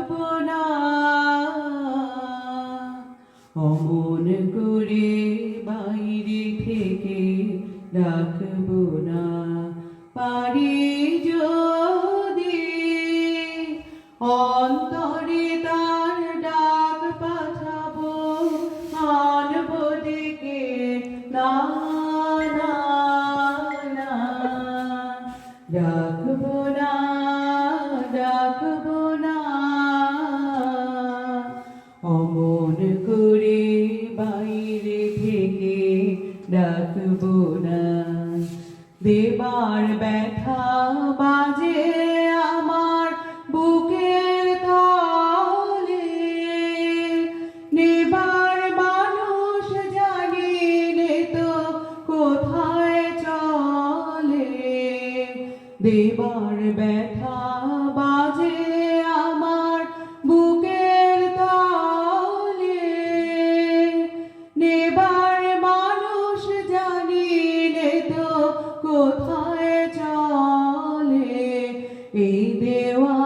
রাখবো না অমন করে বাইরে থেকে রাখবো না পারি যদি অন্তরে তার ডাক পাঠাবো আনবো ডেকে না না না রাখবো না রাখবো না অমন করে বাইরে থেকে রাখবো না দেবার ব্যথা বাজে আমার বুকের তলে নেবার মানুষ জানিলে তো কোথায় চলে দেবার ব্যথা বাজে আমার বুকের তলে নেবার মানুষ জানিলে তো কোথায় চলে এই দেওয়া